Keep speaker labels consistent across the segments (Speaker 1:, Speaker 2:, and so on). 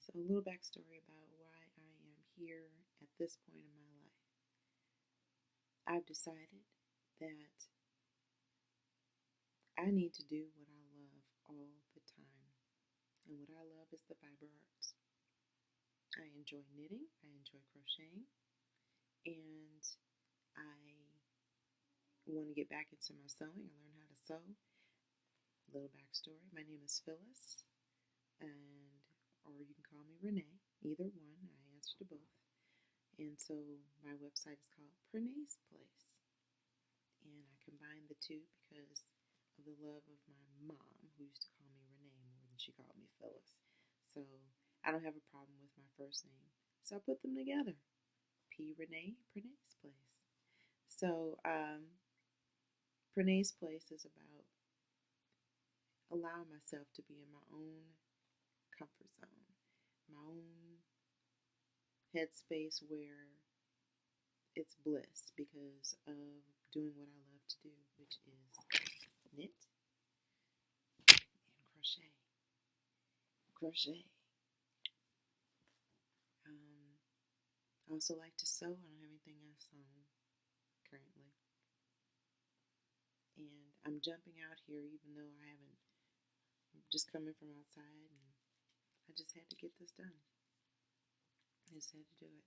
Speaker 1: So a little backstory about why I am here at this point in my life. I've decided that I need to do what I love all the time. And what I love is the fiber arts. I enjoy knitting, I enjoy crocheting, and I want to get back into my sewing. I learned how to sew. Little backstory. My name is Phyllis, or you can call me Renee. Either one. I answer to both. And so my website is called PRenea's Place. And I combined the two because of the love of my mom, who used to call me Renee more than she called me Phyllis. So I don't have a problem with my first name. So I put them together. PRenea, PRenea's Place. So PRenea's Place is about allowing myself to be in my own comfort zone, my own headspace where it's bliss because of doing what I love to do, which is knit and crochet. I also like to sew. I don't have anything else on currently. And I'm jumping out here even though I'm just coming from outside, and I just had to get this done. I just had to do it.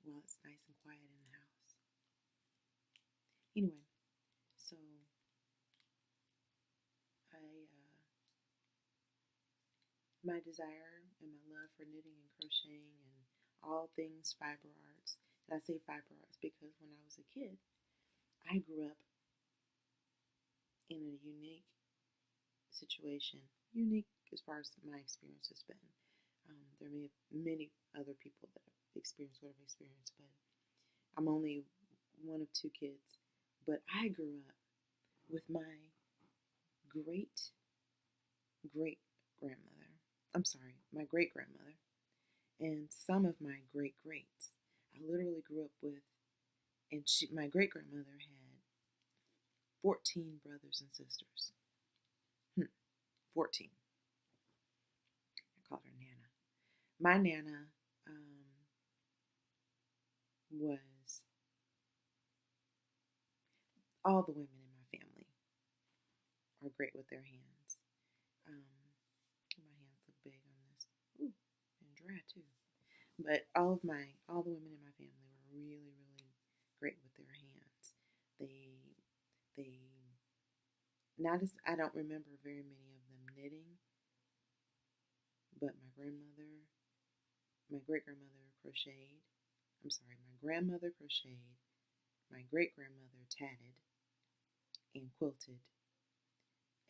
Speaker 1: While it's nice and quiet in the house. Anyway, so my desire and my love for knitting and crocheting and all things fiber arts. And I say fiber arts because when I was a kid, I grew up in a unique situation. Unique as far as my experience has been. There may have many other people that have experienced what I've experienced, but I'm only one of two kids. But I grew up with my great grandmother. My great grandmother, and some of my great greats. I literally grew up with, and my great grandmother had 14 brothers and sisters. 14. I called her Nana. My Nana was all the women in my family are great with their hands. My hands look big on this. Ooh, and dry too. But all the women in my family were really, really great with their hands. I don't remember very many of them knitting, but my great-grandmother crocheted. My grandmother crocheted. My great-grandmother tatted and quilted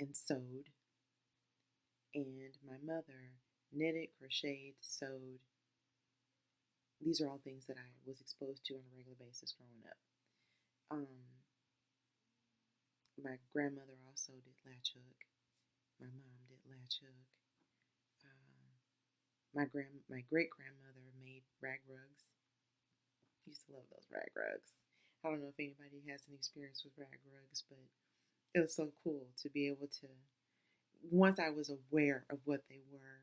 Speaker 1: and sewed. And my mother knitted, crocheted, sewed. These are all things that I was exposed to on a regular basis growing up. My grandmother also did latch hook. My mom did latch hook. My great-grandmother made rag rugs. I used to love those rag rugs. I don't know if anybody has any experience with rag rugs, but it was so cool to be able to, once I was aware of what they were,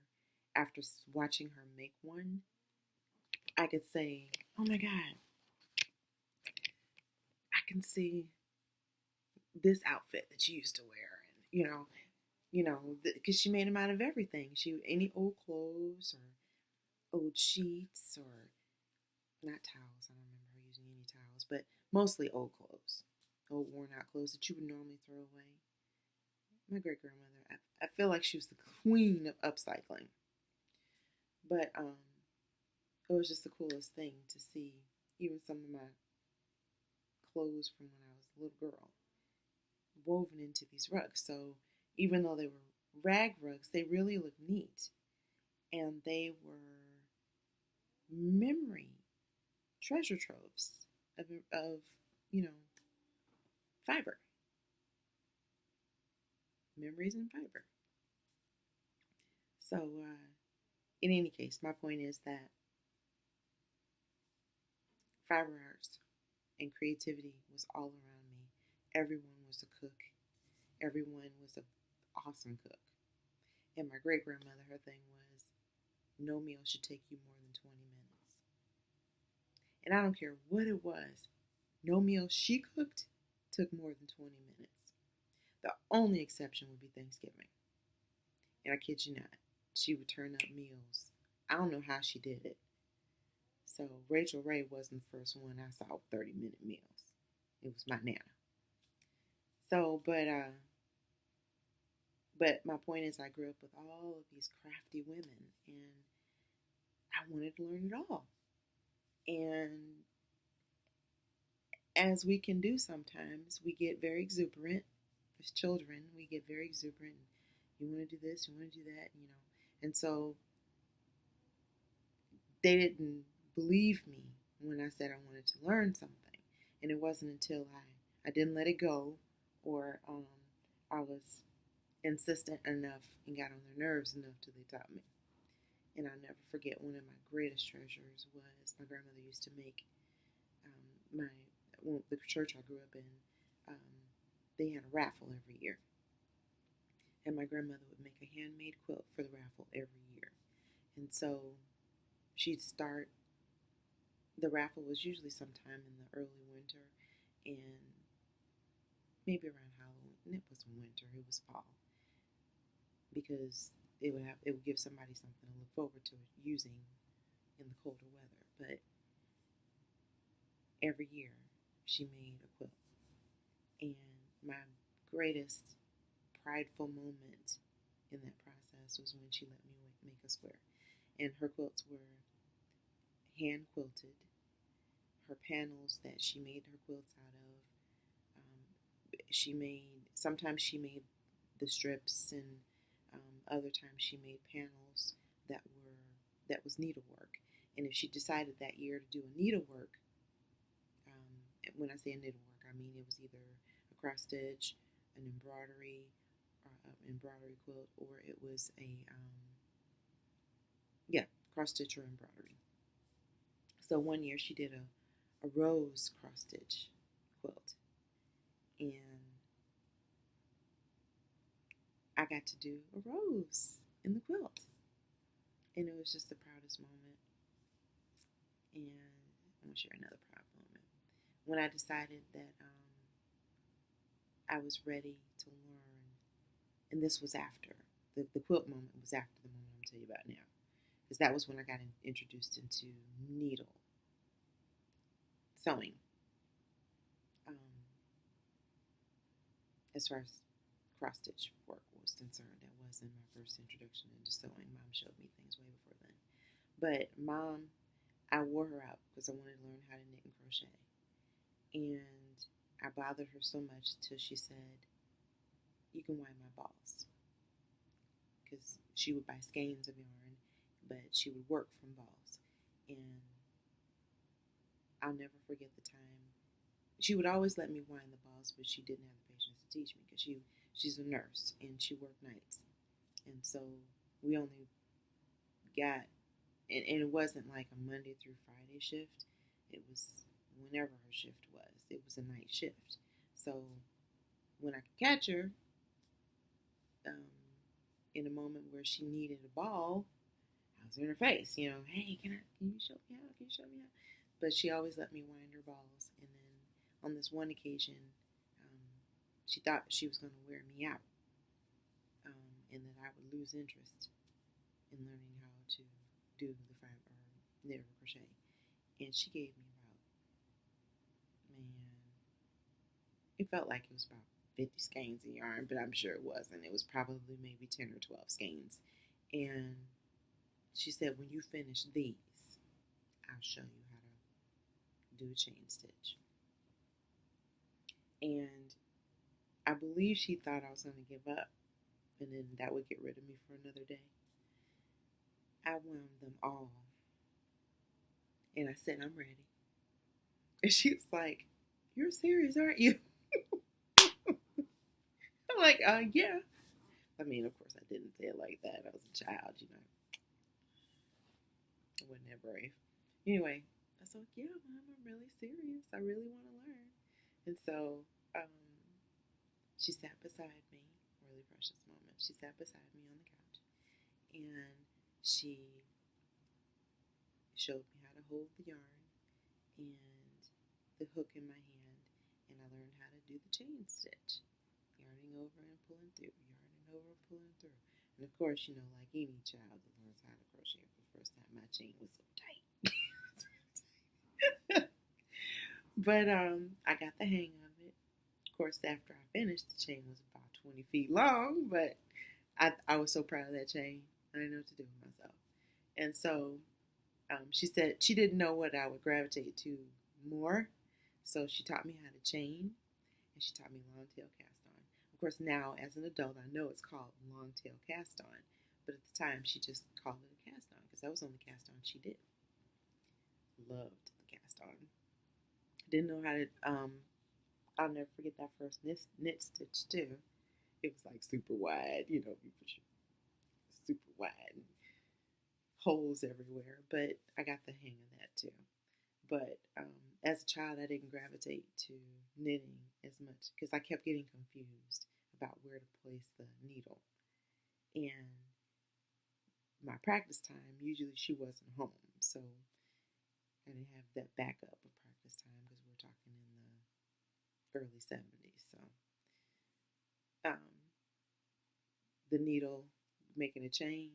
Speaker 1: after watching her make one, I could say, oh my God, I can see this outfit that you used to wear. And, because she made them out of everything. Any old clothes or old sheets or, not towels, I don't remember her using any towels, but mostly old clothes, old worn out clothes that you would normally throw away. My great-grandmother, I feel like she was the queen of upcycling. But it was just the coolest thing to see even some of my clothes from when I was a little girl woven into these rugs. So even though they were rag rugs, they really looked neat. And they were memory treasure troves of fiber. Memories and fiber. So in any case, my point is that fiber arts and creativity was all around me. Everyone was a cook. Everyone was an awesome cook. And my great-grandmother, her thing was, no meal should take you more than 20 minutes. And I don't care what it was, no meal she cooked took more than 20 minutes. The only exception would be Thanksgiving. And I kid you not, she would turn up meals. I don't know how she did it. So Rachel Ray wasn't the first one I saw 30-minute meals. It was my Nana. So, but my point is I grew up with all of these crafty women, and I wanted to learn it all. And as we can do sometimes, we get very exuberant. As children, we get very exuberant. You want to do this, you want to do that, And so they didn't believe me when I said I wanted to learn something. And it wasn't until I didn't let it go, or I was insistent enough and got on their nerves enough till they taught me. And I'll never forget, one of my greatest treasures was my grandmother used to make the church I grew up in. They had a raffle every year, and my grandmother would make a handmade quilt for the raffle every year. And so she'd start. The raffle was usually sometime in the early winter, and maybe around Halloween. And it wasn't winter; it was fall, because it would give somebody something to look forward to using in the colder weather. But every year she made a quilt, and my greatest prideful moment in that process was when she let me make a square. And her quilts were hand quilted. Her panels that she made her quilts out of, sometimes she made the strips, and other times she made panels that was needlework. And if she decided that year to do a needlework, when I say a needlework, I mean it was either a cross stitch, an embroidery quilt, or it was a cross stitch or embroidery. So one year she did a rose cross stitch quilt, and I got to do a rose in the quilt, and it was just the proudest moment. And I'm gonna share another proud moment when I decided that I was ready to learn, and this was after the quilt moment was after the moment I'm telling you about now, because that was when I got introduced into needle sewing. As far as cross stitch work was concerned, that wasn't my first introduction into sewing. Mom showed me things way before then. But Mom, I wore her out because I wanted to learn how to knit and crochet. And I bothered her so much till she said, "You can wind my balls." Because she would buy skeins of yarn, but she would work from balls. And I'll never forget the time. She would always let me wind the balls, but she didn't have the patience to teach me, because she's a nurse and she worked nights. And so we only got, and it wasn't like a Monday through Friday shift. It was whenever her shift was. It was a night shift. So when I could catch her, in a moment where she needed a ball, I was in her face, hey, can you show me how? Can you show me how? But she always let me wind her balls. And then on this one occasion, she thought she was going to wear me out, and that I would lose interest in learning how to do the knit or crochet. And she gave me it felt like it was about 50 skeins of yarn, but I'm sure it wasn't. It was probably maybe 10 or 12 skeins. And she said, "When you finish these, I'll show you how to do a chain stitch." And I believe she thought I was going to give up, and then that would get rid of me for another day. I wound them all. And I said, "I'm ready." And she was like, "You're serious, aren't you?" I'm like, yeah. I mean, of course, I didn't say it like that. I was a child, I wasn't that brave. Anyway, I was like, "Yeah, Mom, I'm really serious. I really want to learn." And so she sat beside me, really precious moment. She sat beside me on the couch, and she showed me how to hold the yarn and the hook in my hand, and I learned how to do the chain stitch, yarning over and pulling through, yarning over and pulling through. And of course, like any child that learns how to crochet for the first time, my chain was so tight. But I got the hang of it. Of course, after I finished, the chain was about 20 feet long, but I was so proud of that chain. I didn't know what to do with myself. And so she said she didn't know what I would gravitate to more. So she taught me how to chain, and she taught me long tail cast on. Of course, now as an adult, I know it's called long tail cast on. But at the time, she just called it a cast on because that was the only cast on she did. Loved the cast on. Didn't know how to, I'll never forget that first knit stitch too. It was like super wide, you put your super wide and holes everywhere. But I got the hang of that too. But as a child, I didn't gravitate to knitting as much because I kept getting confused about where to place the needle. And my practice time, usually she wasn't home, so I didn't have that backup of practice time because we're talking in the early 70s. So the needle, making a chain,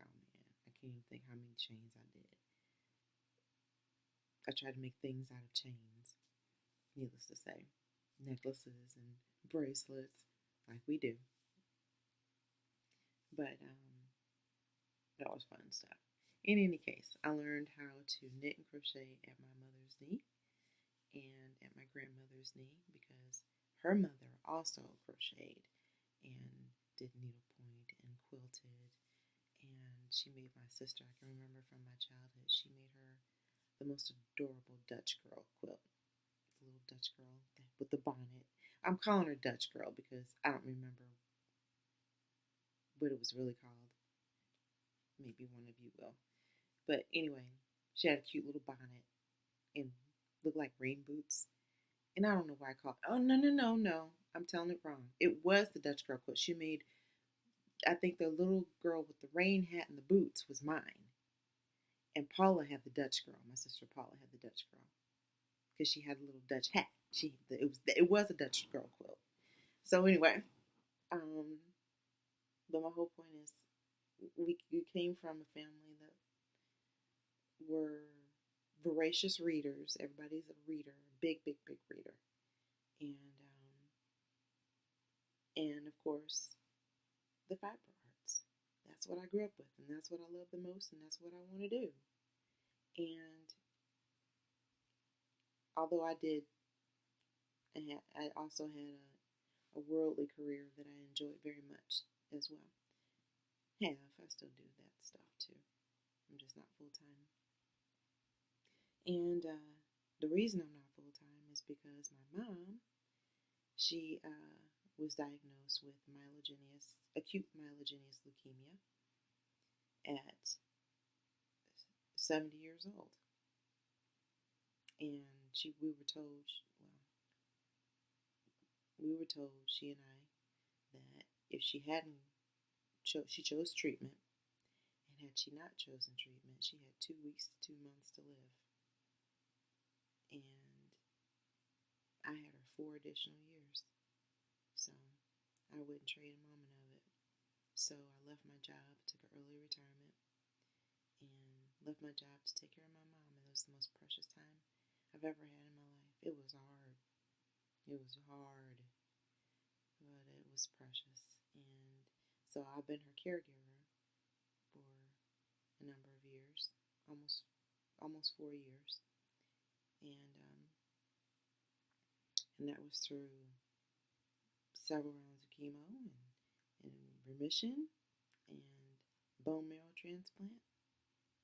Speaker 1: oh man, I can't even think how many chains I did. I tried to make things out of chains, needless to say, necklaces and bracelets like we do. But that was fun stuff. In any case, I learned how to knit and crochet at my mother's knee and at my grandmother's knee because her mother also crocheted and did needlepoint and quilted. And she made my sister, I can remember from my childhood, she made her the most adorable Dutch girl quilt. The little Dutch girl with the bonnet. I'm calling her Dutch girl because I don't remember what it was really called. Maybe one of you will. But anyway, she had a cute little bonnet and looked like rain boots. And I don't know why I called it. Oh, no. I'm telling it wrong. It was the Dutch girl quilt. She made, I think the little girl with the rain hat and the boots was mine. And Paula had the Dutch girl. My sister Paula had the Dutch girl. Because she had a little Dutch hat. It was a Dutch girl quilt. So anyway, but my whole point is we came from a family that were voracious readers. Everybody's a reader, big reader, and of course the fiber arts. That's what I grew up with, and that's what I love the most, and that's what I want to do. And although I also had a worldly career that I enjoyed very much as well. I still do that stuff too. I'm just not full time. And the reason I'm not full time is because my mom, she was diagnosed with acute myelogenous leukemia at 70 years old. And we were told, she and I, that if she hadn't, she chose treatment, and had she not chosen treatment, she had 2 weeks to 2 months to live. And I had her 4 additional years, so I wouldn't trade a moment of it. So I left my job, took an early retirement, and left my job to take care of my mom. And it was the most precious time I've ever had in my life. It was hard. It was hard, but it was precious. And so I've been her caregiver for a number of years, almost 4 years. And that was through several rounds of chemo and remission and bone marrow transplant.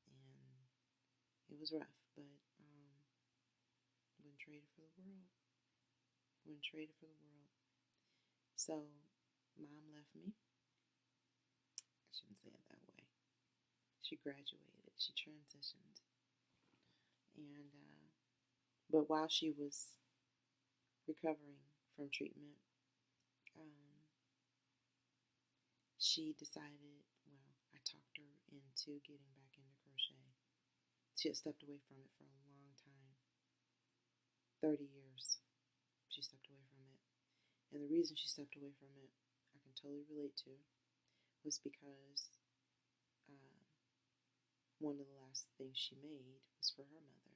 Speaker 1: And it was rough, but wouldn't trade it for the world. Wouldn't trade it for the world. So mom left me. I shouldn't say it that way. She graduated. She transitioned. And but while she was recovering from treatment, she decided, I talked into getting back into crochet. She had stepped away from it for a long time. 30 years she stepped away from it. And the reason she stepped away from it, I can totally relate to, was because one of the last things she made was for her mother,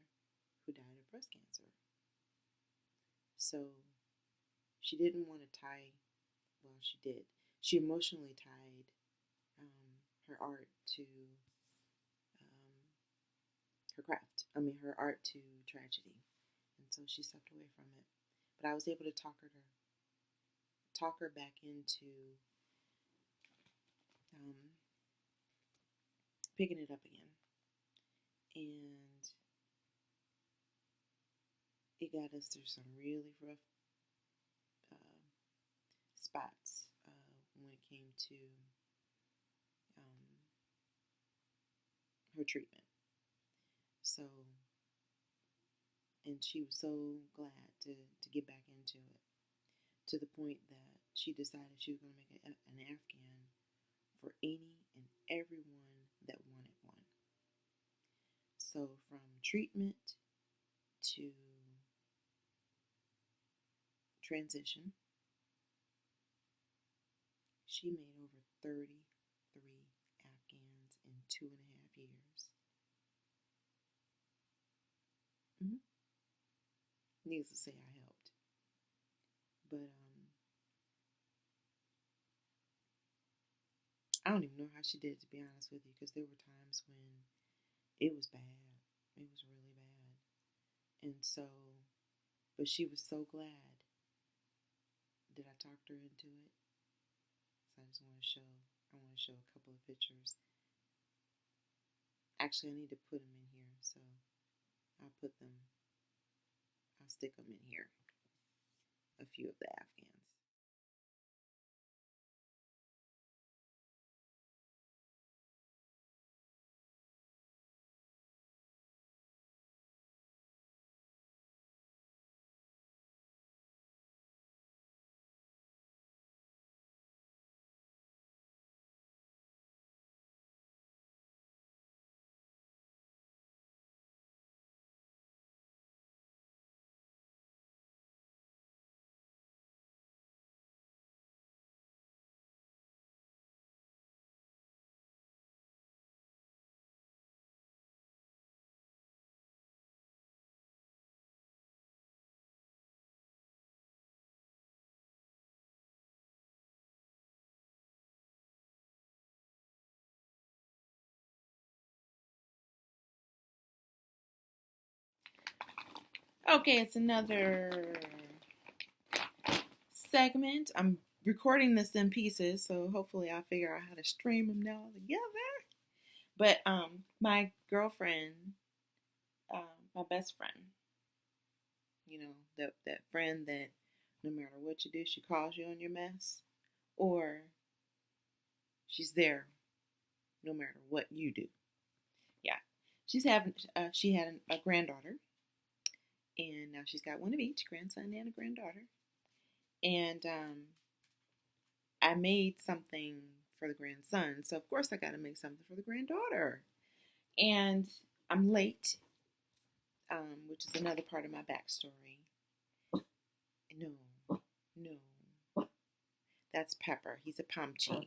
Speaker 1: who died of breast cancer. So she didn't want to tie, well, she did. She emotionally tied her art to her craft. Her art to tragedy. And so she stepped away from it. But I was able to talk her back into picking it up again. And it got us through some really rough spots when it came to her treatment. So, and she was so glad to get back into it, to the point that she decided she was going to make an Afghan for any and everyone that wanted one. So from treatment to transition, she made over 33 Afghans in 2.5 years. Needless to say, I helped. But I don't even know how she did it, to be honest with you, because there were times when it was bad. It was really bad. And so, but she was so glad that I talked her into it. So I want to show a couple of pictures. Actually, I need to put them in here, so I'll stick them in here. A few of the Afghans. Okay, it's another segment. I'm recording this in pieces, so hopefully I'll figure out how to stream them now together. But my girlfriend, my best friend, that friend that no matter what you do, she calls you on your mess, or she's there no matter what you do. Yeah, she had a granddaughter, and now she's got one of each, grandson and a granddaughter. And I made something for the grandson, so of course I got to make something for the granddaughter. And I'm late, which is another part of my backstory. No, that's Pepper. He's a Poncho,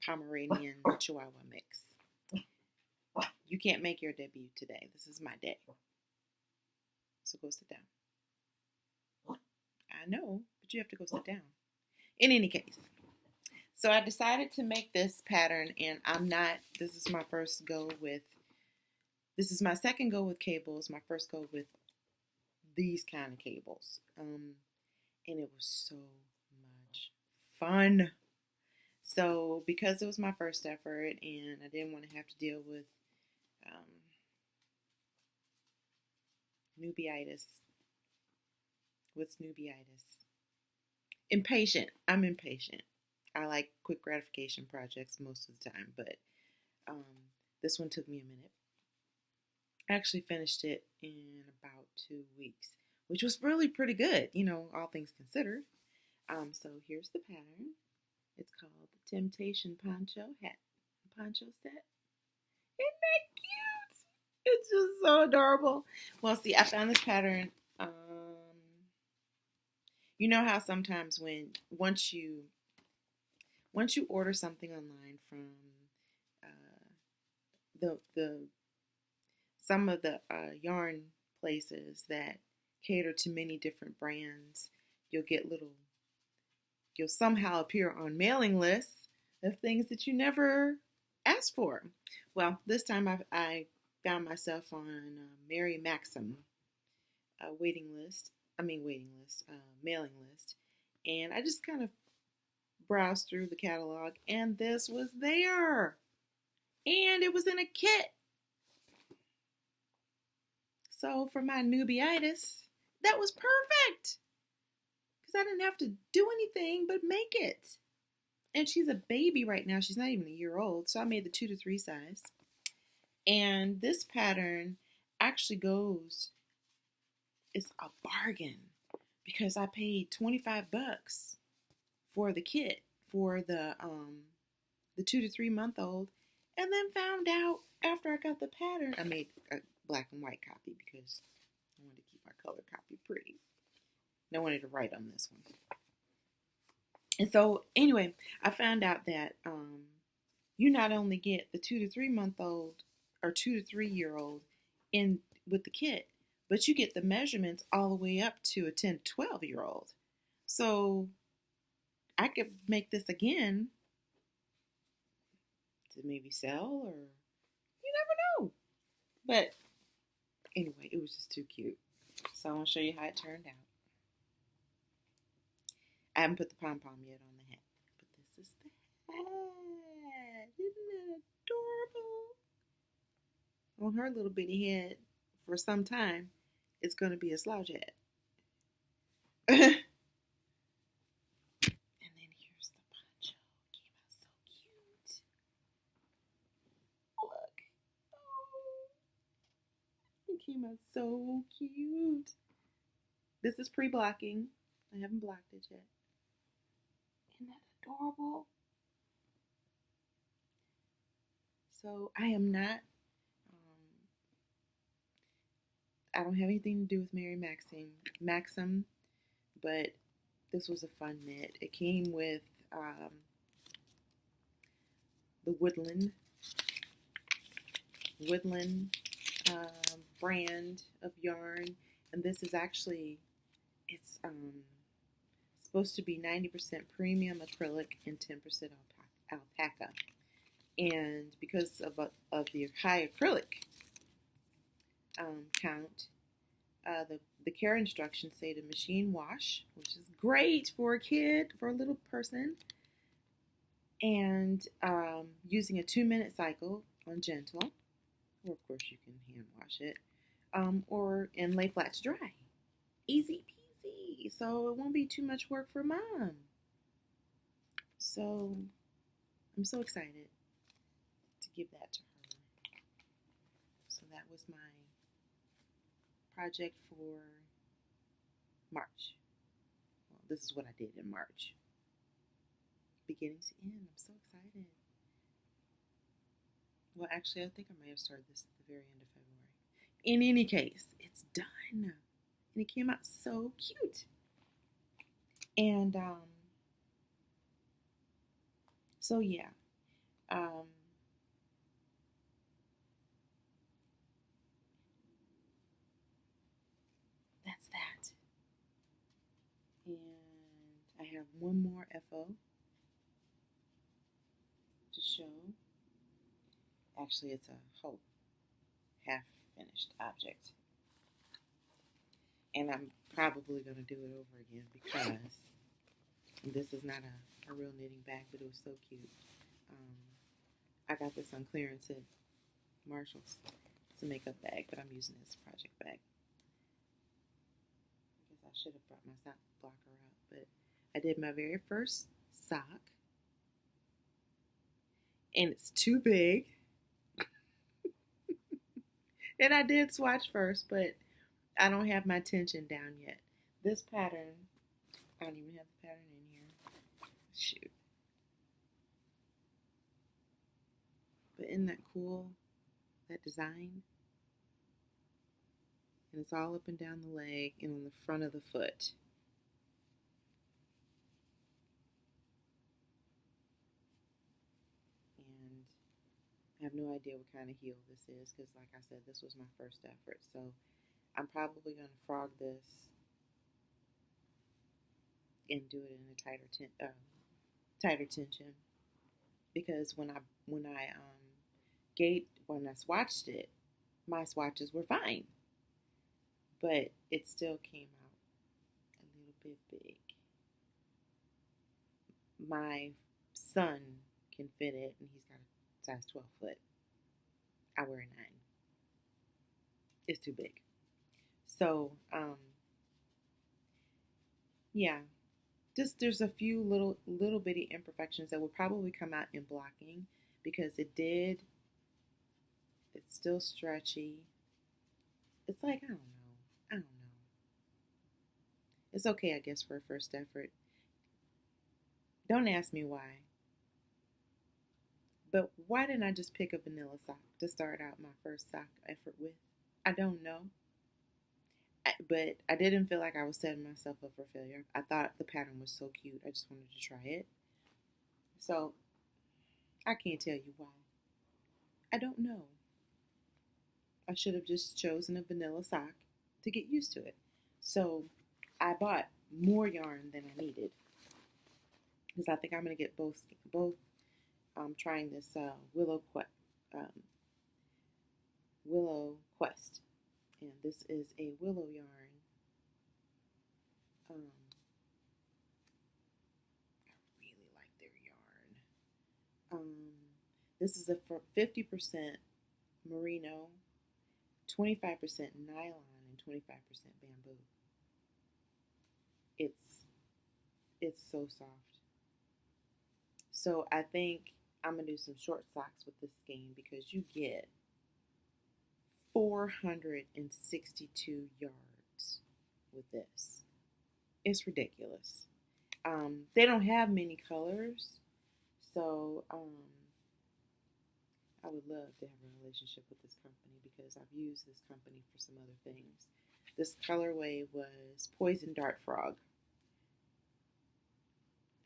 Speaker 1: Pomeranian Chihuahua mix. You can't make your debut today. This is my day. So go sit down. I know, but you have to go sit down. In any case, so I decided to make this pattern, and this is my second go with cables, my first go with these kind of cables. And it was so much fun. So because it was my first effort and I didn't want to have to deal with newbieitis. What's newbieitis? Impatient. I'm impatient. I like quick gratification projects most of the time, but this one took me a minute. I actually finished it in about 2 weeks, which was really pretty good, all things considered. So here's the pattern. It's called the Temptation Poncho Hat Poncho Set. It's just so adorable. Well, see, I found this pattern. You know how sometimes when once you order something online from the some of the yarn places that cater to many different brands, you'll somehow appear on mailing lists of things that you never asked for. Well, this time I found myself on Mary Maxim mailing list, and I just kind of browsed through the catalog, and this was there, and it was in a kit. So for my newbie-itis, that was perfect, because I didn't have to do anything but make it. And she's a baby right now. She's not even a year old, so I made the 2 to 3 size. And this pattern actually it's a bargain, because I paid $25 for the kit for the 2 to 3 month old, and then found out after I got the pattern. I made a black and white copy because I wanted to keep my color copy pretty. I wanted to write on this one. And so anyway, I found out that you not only get the 2 to 3 month old or 2 to 3 year old in with the kit, but you get the measurements all the way up to a 10 to 12 year old. So I could make this again to maybe sell, or you never know. But anyway, it was just too cute. So I want to show you how it turned out. I haven't put the pom-pom yet on the hat, but this is the hat. Isn't it adorable? On her little bitty head, for some time, it's going to be a slouch hat. And then here's the poncho. It came out so cute. Look. Oh, it came out so cute. This is pre-blocking. I haven't blocked it yet. Isn't that adorable? So I am not, I don't have anything to do with Mary Maxim, but this was a fun knit. It came with the Woodland brand of yarn, and this is actually, it's supposed to be 90% premium acrylic and 10% alpaca. And because of the high acrylic count, the care instructions say to machine wash, which is great for a kid, for a little person, and using a 2-minute cycle on gentle, or of course you can hand wash it, or and lay flat to dry. Easy peasy. So it won't be too much work for mom. So I'm so excited to give that to her. So that was my project for March. Well, this is what I did in March. Beginning to end. I'm so excited. Well, actually, I think I may have started this at the very end of February. In any case, it's done. And it came out so cute. And so yeah. That's that. And I have one more FO to show. Actually, it's a whole half-finished object. And I'm probably going to do it over again because this is not a real knitting bag, but it was so cute. I got this on clearance at Marshall's. It's a makeup bag, but I'm using this project bag. I guess I should have brought my sock blocker up, but I did my very first sock. And it's too big. And I did swatch first, but I don't have my tension down yet. This pattern, I don't even have the pattern in here. Shoot. But isn't that cool? That design? And it's all up and down the leg and on the front of the foot. And I have no idea what kind of heel this is because, like I said, this was my first effort. So I'm probably going to frog this and do it in a tighter tension, because when I swatched it, my swatches were fine, but it still came out a little bit big. My son can fit it, and he's got a size 12 foot. I wear a 9. It's too big. So, yeah, just there's a few little bitty imperfections that will probably come out in blocking, because it's still stretchy. It's like, I don't know. It's okay, I guess, for a first effort. Don't ask me why. But why didn't I just pick a vanilla sock to start out my first sock effort with? I don't know. But I didn't feel like I was setting myself up for failure. I thought the pattern was so cute. I just wanted to try it. So I can't tell you why. I don't know. I should have just chosen a vanilla sock to get used to it. So I bought more yarn than I needed, because I think I'm going to get both. Trying this Willow Quest, and this is a willow yarn. I really like their yarn. This is a 50% merino, 25% nylon, and 25% bamboo. It's so soft. So I think I'm gonna do some short socks with this skein, because you get 462 yards with this. It's ridiculous. They don't have many colors, so I would love to have a relationship with this company, because I've used this company for some other things. This colorway was Poison Dart Frog.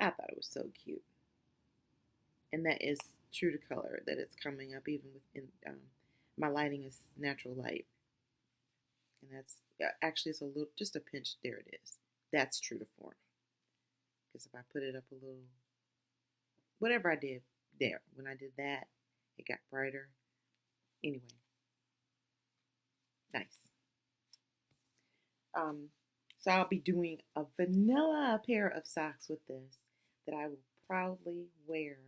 Speaker 1: I thought it was so cute. And that is true to color, that it's coming up even within, my lighting is natural light. And that's, actually it's a little, just a pinch, there it is. That's true to form. Because if I put it up a little, whatever I did there, when I did that, it got brighter. Anyway, nice. So I'll be doing a vanilla pair of socks with this that I will proudly wear,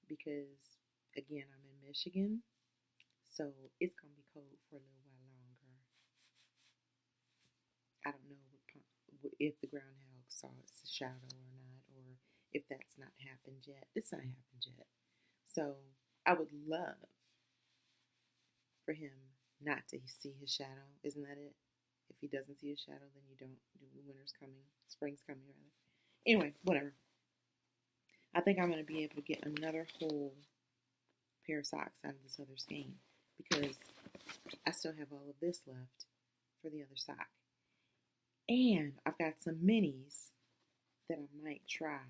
Speaker 1: because, again, I'm in Michigan, so it's going to be cold for a little while longer. I don't know if the groundhog saw its shadow or not, or if that's not happened yet. It's not happened yet. So I would love for him not to see his shadow. Isn't that it? If he doesn't see his shadow, then you don't do winter's coming, spring's coming rather. Anyway, whatever. I think I'm going to be able to get another whole pair of socks out of this other skein, because I still have all of this left for the other sock. And I've got some minis that I might try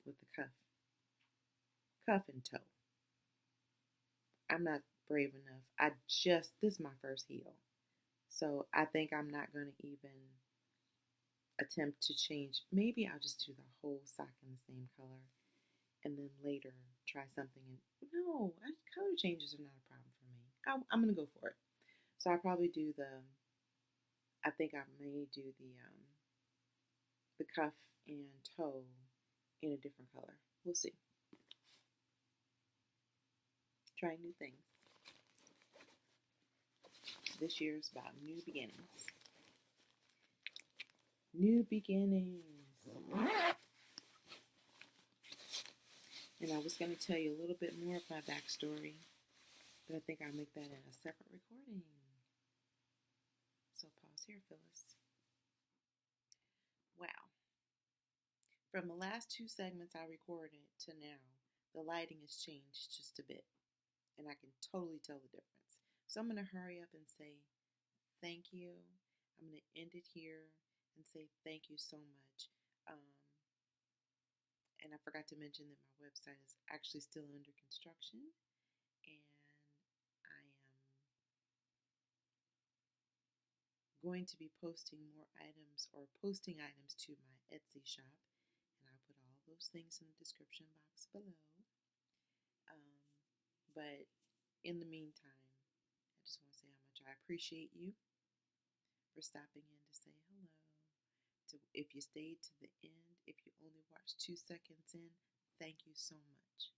Speaker 1: with the cuff and toe. I'm not brave enough. This is my first heel. So I think I'm not going to even attempt to change. Maybe I'll just do the whole sock in the same color, and then later try something. No, color changes are not a problem for me. I'm going to go for it. So I'll probably do I think I may do the cuff and toe in a different color. We'll see. Trying new things. This year is about new beginnings. New beginnings. And I was going to tell you a little bit more of my backstory, but I think I'll make that in a separate recording. So pause here, Phyllis. Wow. From the last 2 segments I recorded to now, the lighting has changed just a bit, and I can totally tell the difference. So I'm going to hurry up and say thank you. I'm going to end it here and say thank you so much. And I forgot to mention that my website is actually still under construction, and I am going to be posting more items or posting items to my Etsy shop, and I'll put all those things in the description box below. But in the meantime, I just want to say how much I appreciate you for stopping in to say hello. If you stayed to the end, if you only watched 2 seconds in, thank you so much.